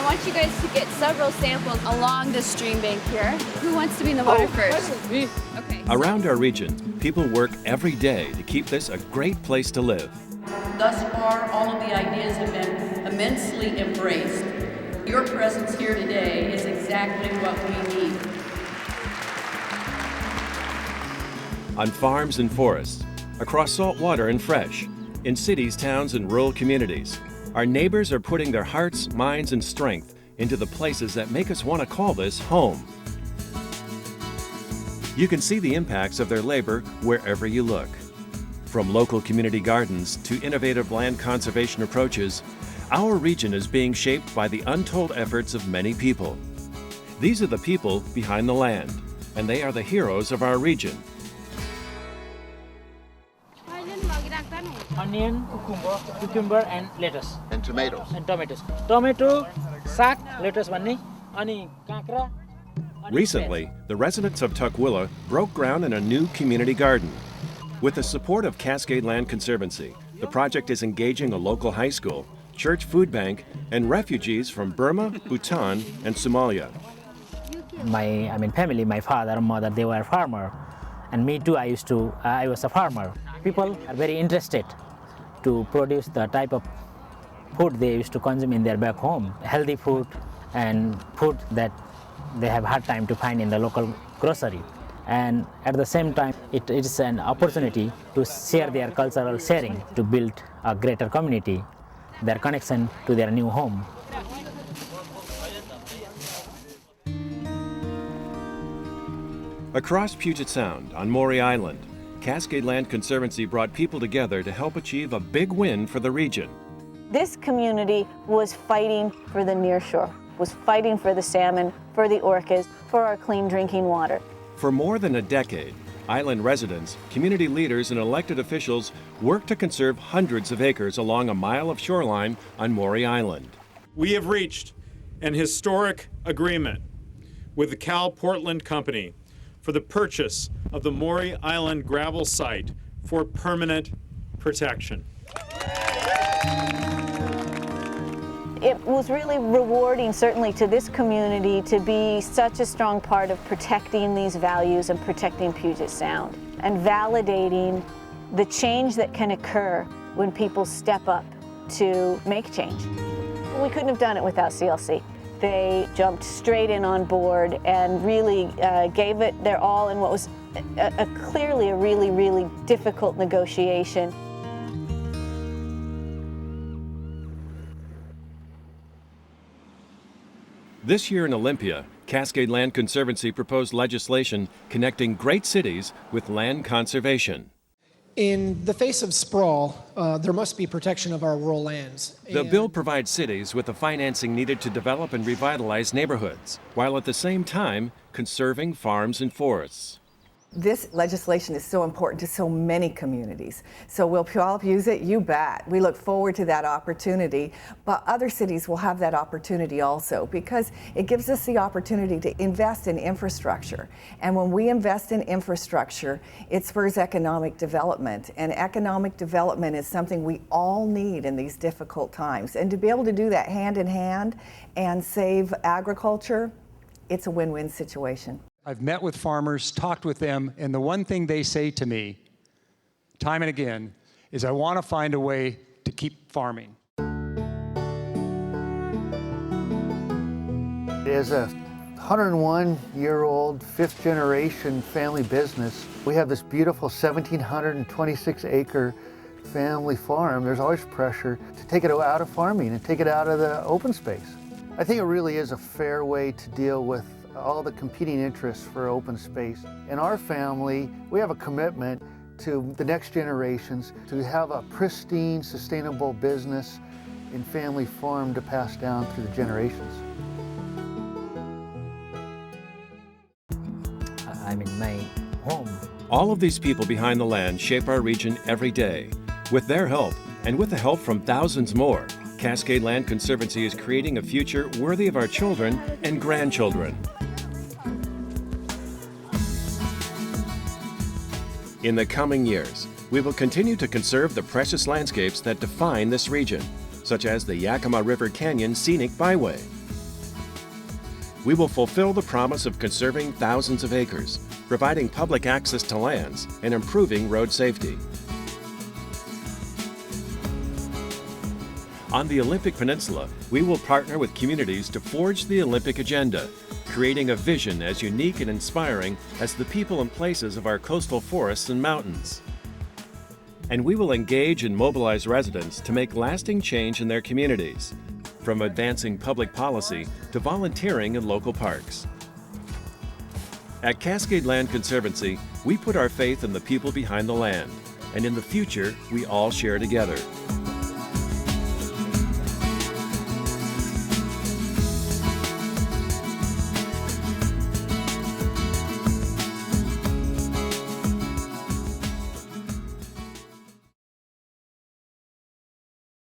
want you guys to get several samples along the stream bank here. Who wants to be in the water first? Me. Okay. Around our region, people work every day to keep this a great place to live. Thus far, all of the ideas have been immensely embraced. Your presence here today is exactly what we need. On farms and forests, across salt water and fresh, in cities, towns, and rural communities, our neighbors are putting their hearts, minds, and strength into the places that make us want to call this home. You can see the impacts of their labor wherever you look. From local community gardens to innovative land conservation approaches, our region is being shaped by the untold efforts of many people. These are the people behind the land, and they are the heroes of our region. Onion, cucumber, and lettuce. And tomatoes. And tomatoes. Tomato, sack, lettuce, vanni, ani kakra. Recently, the residents of Tukwila broke ground in a new community garden. With the support of Cascade Land Conservancy, the project is engaging a local high school, church food bank, and refugees from Burma, Bhutan, and Somalia. My family, my father and mother, they were farmer, and me too. I was a farmer. People are very interested to produce the type of food they used to consume in their back home, healthy food and food that they have hard time to find in the local grocery. And at the same time, it is an opportunity to share their cultural sharing, to build a greater community, their connection to their new home. Across Puget Sound, on Maury Island, Cascade Land Conservancy brought people together to help achieve a big win for the region. This community was fighting for the nearshore, was fighting for the salmon, for the orcas, for our clean drinking water. For more than a decade, island residents, community leaders, and elected officials worked to conserve hundreds of acres along a mile of shoreline on Maury Island. We have reached an historic agreement with the Cal Portland Company for the purchase of the Maury Island gravel site for permanent protection. It was really rewarding, certainly to this community, to be such a strong part of protecting these values and protecting Puget Sound and validating the change that can occur when people step up to make change. We couldn't have done it without CLC. They jumped straight in on board and really gave it their all in what was clearly a really, really difficult negotiation. This year in Olympia, Cascade Land Conservancy proposed legislation connecting great cities with land conservation. In the face of sprawl, there must be protection of our rural lands. The bill provides cities with the financing needed to develop and revitalize neighborhoods, while at the same time conserving farms and forests. This legislation is so important to so many communities. So will Puyallup use it? You bet. We look forward to that opportunity, but other cities will have that opportunity also because it gives us the opportunity to invest in infrastructure. And when we invest in infrastructure, it spurs economic development. And economic development is something we all need in these difficult times. And to be able to do that hand in hand and save agriculture, it's a win-win situation. I've met with farmers, talked with them, and the one thing they say to me, time and again, is I want to find a way to keep farming. As a 101-year-old, fifth-generation family business, we have this beautiful 1,726-acre family farm. There's always pressure to take it out of farming and take it out of the open space. I think it really is a fair way to deal with all the competing interests for open space. In our family, we have a commitment to the next generations to have a pristine, sustainable business and family farm to pass down through the generations. I'm in my home. All of these people behind the land shape our region every day. With their help, and with the help from thousands more, Cascade Land Conservancy is creating a future worthy of our children and grandchildren. In the coming years, we will continue to conserve the precious landscapes that define this region, such as the Yakima River Canyon Scenic Byway, we will fulfill the promise of conserving thousands of acres, providing public access to lands, and improving road safety. On the Olympic Peninsula, we will partner with communities to forge the Olympic agenda, creating a vision as unique and inspiring as the people and places of our coastal forests and mountains. And we will engage and mobilize residents to make lasting change in their communities, from advancing public policy to volunteering in local parks. At Cascade Land Conservancy, we put our faith in the people behind the land, and in the future we all share together.